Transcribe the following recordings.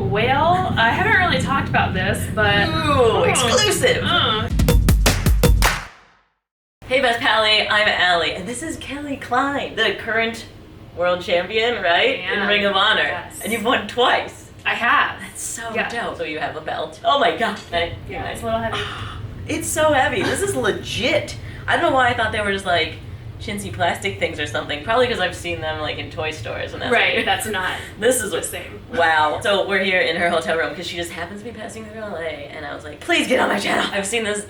Well, I haven't really talked about this, but... Ooh, exclusive! Hey, Best Pally, I'm Allie, and this is Kelly Klein, the current world champion, right? In Ring of Honor. Yes. And you've won twice. I have. That's so dope. So you have a belt. Oh my god. Yeah, it's a little heavy. It's so heavy. This is legit. I don't know why I thought they were just like chintzy plastic things or something. Probably because I've seen them like in toy stores and that's right. That's not. This is the same. Wow. So we're here in her hotel room because she just happens to be passing through LA, and I was like, please get on my channel. I've seen this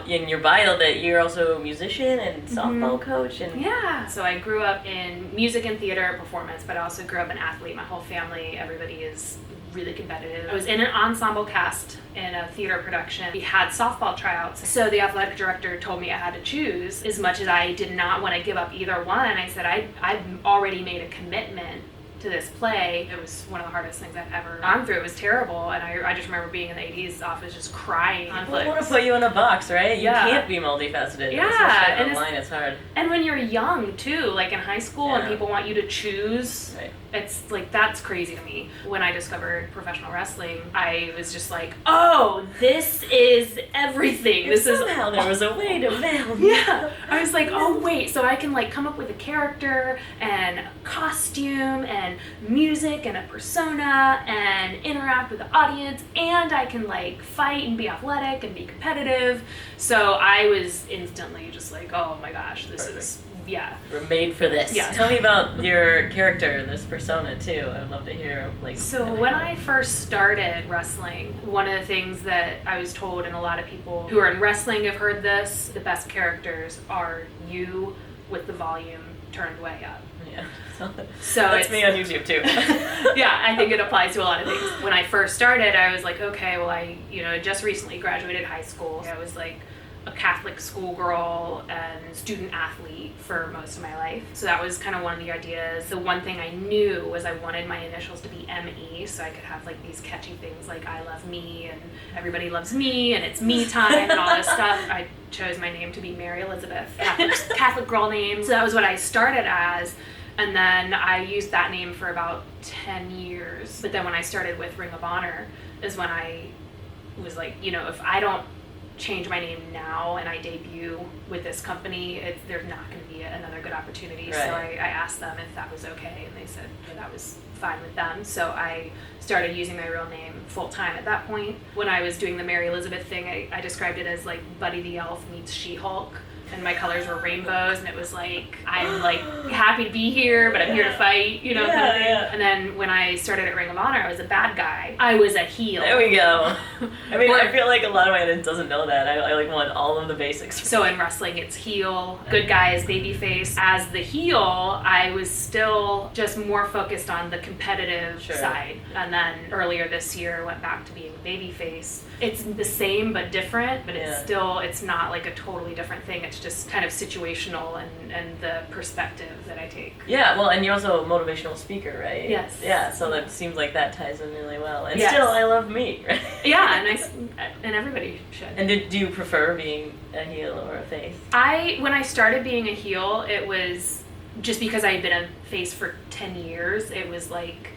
in your bio that you're also a musician and softball coach and yeah. So I grew up in music and theater performance, but I also grew up an athlete. My whole family, everybody is really competitive. I was in an ensemble cast in a theater production. We had softball tryouts. So the athletic director told me I had to choose. As much as I did not want to give up either one, I said I've already made a commitment to this play. It was one of the hardest things I've ever gone through. It was terrible, and I just remember being in the AD's office just crying. I want to put you in a box, right? Yeah. You can't be multifaceted. Yeah, and online it's hard. And when you're young too, like in high school, Yeah. and people want you to choose, Right. it's like that's crazy to me. When I discovered professional wrestling, I was just like, oh, this is everything. This is somehow there was a way to balance. yeah. I was like, oh wait, so I can like come up with a character and costume and music and a persona and interact with the audience, and I can like fight and be athletic and be competitive. So I was instantly just like, oh my gosh, this is We're made for this. Yeah. Tell me about your character, this persona too. I'd love to hear like. So when I first started wrestling, one of the things that I was told, and a lot of people who are in wrestling have heard this, the best characters are you with the volume turned way up. Yeah. So that's me on YouTube too. Yeah, I think it applies to a lot of things. When I first started, I was like, okay, well, I just recently graduated high school. I was like a Catholic schoolgirl and student athlete for most of my life. So that was kind of one of the ideas. The one thing I knew was I wanted my initials to be ME, so I could have like these catchy things like I love me and everybody loves me and it's me time and all this stuff. I chose my name to be Mary Elizabeth, Catholic girl name. So that was what I started as. And then I used that name for about 10 years. But then when I started with Ring of Honor is when I was like, if I don't change my name now and I debut with this company, there's not going to be another good opportunity. Right. So I asked them if that was okay, and they said that was fine with them. So I started using my real name full time at that point. When I was doing the Mary Elizabeth thing, I described it as like Buddy the Elf meets She-Hulk. And my colors were rainbows, and it was like, I'm like happy to be here, but I'm here to fight, kind of thing. Yeah. And then when I started at Ring of Honor, I was a bad guy. I was a heel. There we go. I mean, I feel like a lot of my audience doesn't know that. I like want all of the basics. So in wrestling, it's heel, good guy is babyface. As the heel, I was still just more focused on the competitive side. And then earlier this year, I went back to being babyface. It's the same but different, but it's not like a totally different thing. It's just kind of situational and the perspective that I take. Yeah, well, and you're also a motivational speaker, right? Yes. Yeah, so that seems like that ties in really well. And Yes. still, I love me, right? Yeah, and everybody should. And do you prefer being a heel or a face? When I started being a heel, it was just because I had been a face for 10 years. It was like,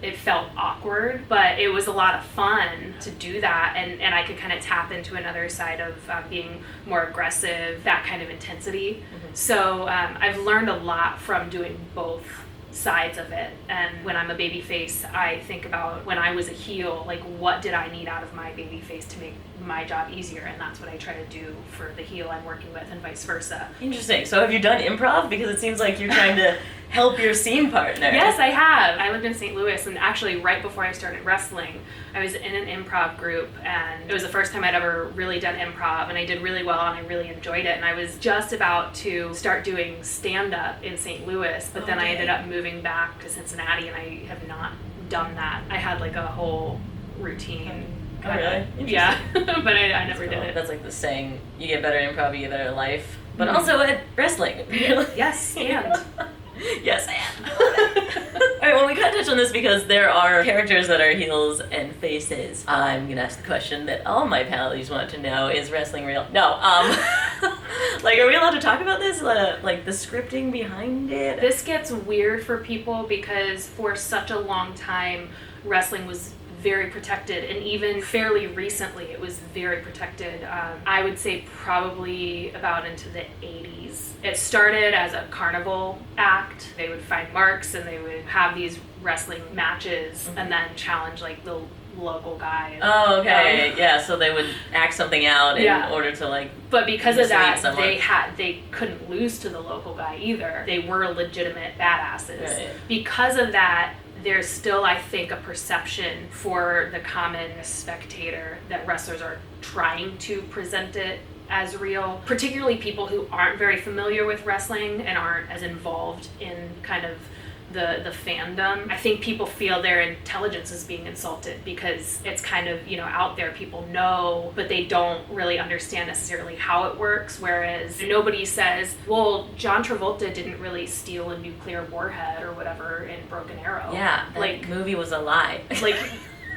it felt awkward, but it was a lot of fun to do that, and I could kind of tap into another side of being more aggressive, that kind of intensity. Mm-hmm. So I've learned a lot from doing both sides of it. And when I'm a baby face, I think about when I was a heel, like what did I need out of my baby face to make my job easier, and that's what I try to do for the heel I'm working with, and vice versa. Interesting. So have you done improv? Because it seems like you're trying to help your scene partner. Yes, I have. I lived in St. Louis, and actually right before I started wrestling, I was in an improv group, and it was the first time I'd ever really done improv, and I did really well, and I really enjoyed it. And I was just about to start doing stand-up in St. Louis, but then I ended up moving back to Cincinnati, and I have not done that. I had like a whole routine. Oh, really? Yeah, but I never did it. That's like the saying, you get better at improv, you get better at life, but also at wrestling, apparently. Yes, and. Yes, and. Alright, well, we gotta touch on this because there are characters that are heels and faces. I'm gonna ask the question that all my pallies want to know, is wrestling real? No, like, are we allowed to talk about this? Like, the scripting behind it? This gets weird for people because for such a long time, wrestling was very protected, and even fairly recently it was very protected. I would say probably about into the 80s. It started as a carnival act. They would find marks and they would have these wrestling matches and then challenge like the local guy. Oh, okay. Yeah, so they would act something out in order to like. But because of that, someone. they couldn't lose to the local guy either. They were legitimate badasses. Right. Because of that, there's still, I think, a perception for the common spectator that wrestlers are trying to present it as real, particularly people who aren't very familiar with wrestling and aren't as involved in kind of the fandom. I think people feel their intelligence is being insulted because it's kind of, out there, people know, but they don't really understand necessarily how it works, whereas nobody says, well, John Travolta didn't really steal a nuclear warhead or whatever in Broken Arrow. Yeah, that movie was a lie. Like,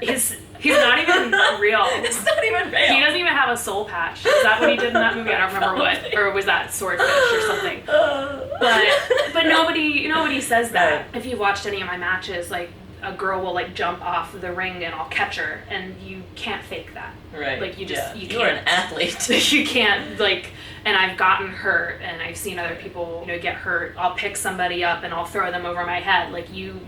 he's not even real. It's not even real. He doesn't even have a soul patch. Is that what he did in that movie? I don't remember what. Or was that Swordfish or something? But nobody says that. Right. If you've watched any of my matches, like, a girl will like jump off the ring and I'll catch her, and you can't fake that. Right. Like you can't. You're an athlete. You can't and I've gotten hurt and I've seen other people, get hurt. I'll pick somebody up and I'll throw them over my head. Like you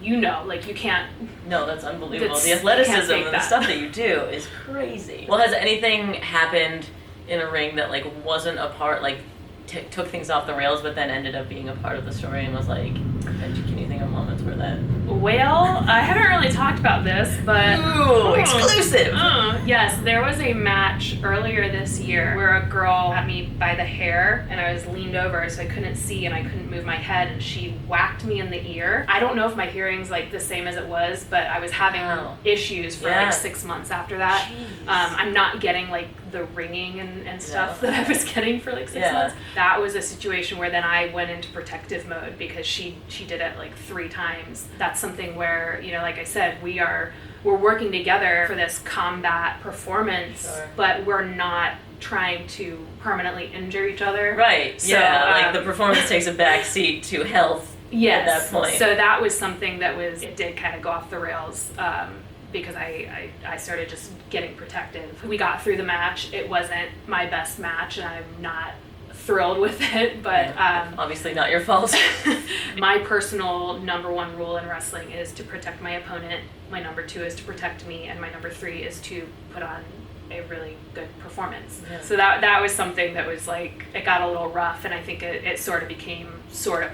can't. No, that's unbelievable. The athleticism and the stuff that you do is crazy. Well, has anything happened in a ring that like wasn't a part, like took things off the rails, but then ended up being a part of the story and was like, can you think of moments where that? Well, I haven't really talked about this, but... Ooh, exclusive! Yes, there was a match earlier this year where a girl had me by the hair and I was leaned over so I couldn't see and I couldn't move my head, and she whacked me in the ear. I don't know if my hearing's like the same as it was, but I was having issues for like 6 months after that. I'm not getting like the ringing and stuff that I was getting for like 6 months. That was a situation where then I went into protective mode because she did it like 3 times. That's something where, like I said, we're working together for this combat performance, but we're not trying to permanently injure each other. Right. So, like the performance takes a back seat to health at that point. So that was something that it did kind of go off the rails. Because I started just getting protective. We got through the match. It wasn't my best match, and I'm not thrilled with it, but obviously not your fault. My personal number 1 rule in wrestling is to protect my opponent. My number 2 is to protect me, and my number 3 is to put on a really good performance. So that was something that was like, it got a little rough, and I think it sort of became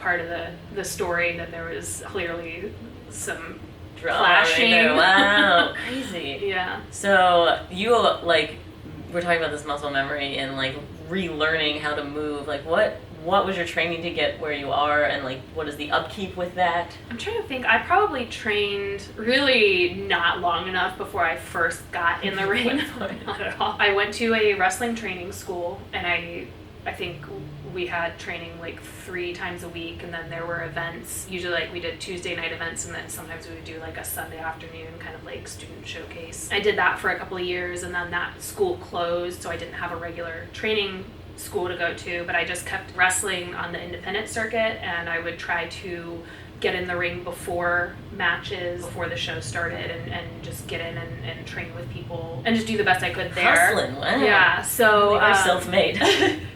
part of the story that there was clearly some clashing. Right. Wow, crazy. Yeah. So you we're talking about this muscle memory and like relearning how to move. Like what was your training to get where you are, and like what is the upkeep with that? I'm trying to think. I probably trained really not long enough before I first got in the ring. Not at all. I went to a wrestling training school, and I think we had training like 3 times a week, and then there were events. Usually like we did Tuesday night events, and then sometimes we would do like a Sunday afternoon kind of like student showcase. I did that for a couple of years, and then that school closed, so I didn't have a regular training school to go to, but I just kept wrestling on the independent circuit, and I would try to get in the ring before matches, before the show started, and just get in and train with people and just do the best I could there. Hustling, wow. Yeah, so... You're self-made.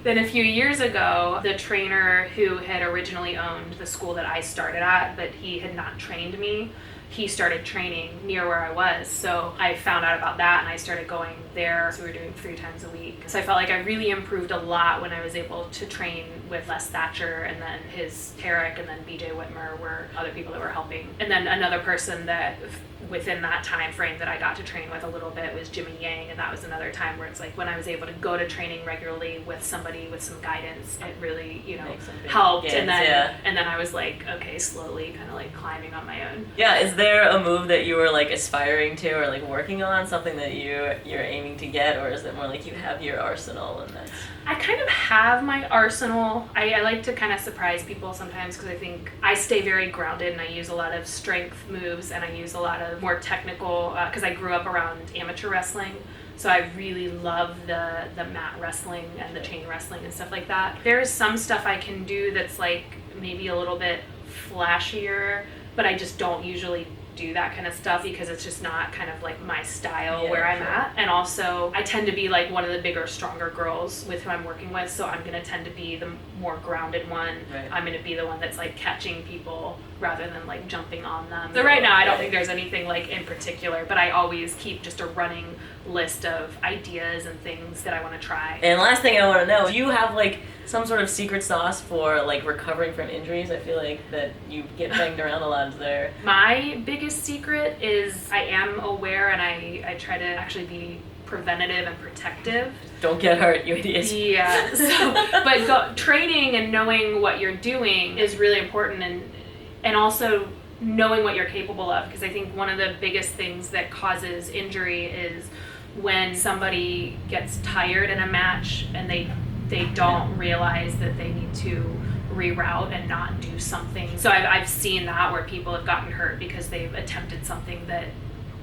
Then a few years ago, the trainer who had originally owned the school that I started at, but he had not trained me, he started training near where I was. So I found out about that and I started going there. So we were doing 3 times a week. So I felt like I really improved a lot when I was able to train with Les Thatcher, and then his Tarek, and then BJ Whitmer were other people that were helping. And then another person that within that time frame that I got to train with a little bit was Jimmy Yang, and that was another time where it's like when I was able to go to training regularly with somebody with some guidance, it really, helped. And then I was like, okay, slowly kind of like climbing on my own. Yeah, is there a move that you were like aspiring to or like working on, something that you're aiming to get, or is it more like you have your arsenal and that's... I kind of have my arsenal. I like to kind of surprise people sometimes because I think I stay very grounded and I use a lot of strength moves and I use a lot of more technical, because I grew up around amateur wrestling. So I really love the mat wrestling and the chain wrestling and stuff like that. There's some stuff I can do that's like maybe a little bit flashier, but I just don't usually do that kind of stuff because it's just not kind of like my style Yeah, where I'm sure. at. And also, I tend to be like one of the bigger, stronger girls with who I'm working with, so I'm gonna tend to be the more grounded one. Right. I'm gonna be the one that's like catching people rather than like jumping on them. So right now, I don't think there's anything like in particular, but I always keep just a running list of ideas and things that I want to try. And last thing I want to know, do you have like some sort of secret sauce for like recovering from injuries? I feel like that you get banged around a lot there. My biggest secret is I am aware and I try to actually be preventative and protective. Don't get hurt, you idiot. Yeah. But training and knowing what you're doing is really important, and also knowing what you're capable of, because I think one of the biggest things that causes injury is when somebody gets tired in a match and they don't realize that they need to reroute and not do something. So I've seen that where people have gotten hurt because they've attempted something that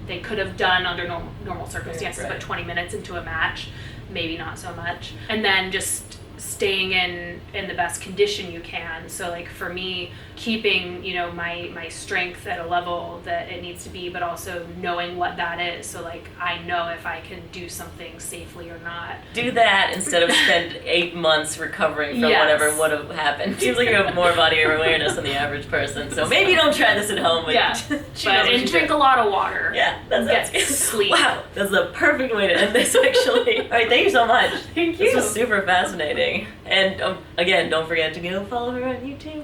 they could have done under normal circumstances, Right. but 20 minutes into a match, maybe not so much. And then just staying in the best condition you can. So like for me, keeping, you know, my strength at a level that it needs to be, but also knowing what that is. So like I know if I can do something safely or not. Do that instead of spend 8 months recovering from Yes. whatever would have happened. Seems like you have more body awareness than the average person. So maybe don't try this at home, but Yeah. And drink a lot of water. Yeah, that sounds Get good. sleep. Wow, that's the perfect way to end this, actually. All right, thank you so much. Thank This you. was super fascinating. And again, don't forget to go follow her on YouTube.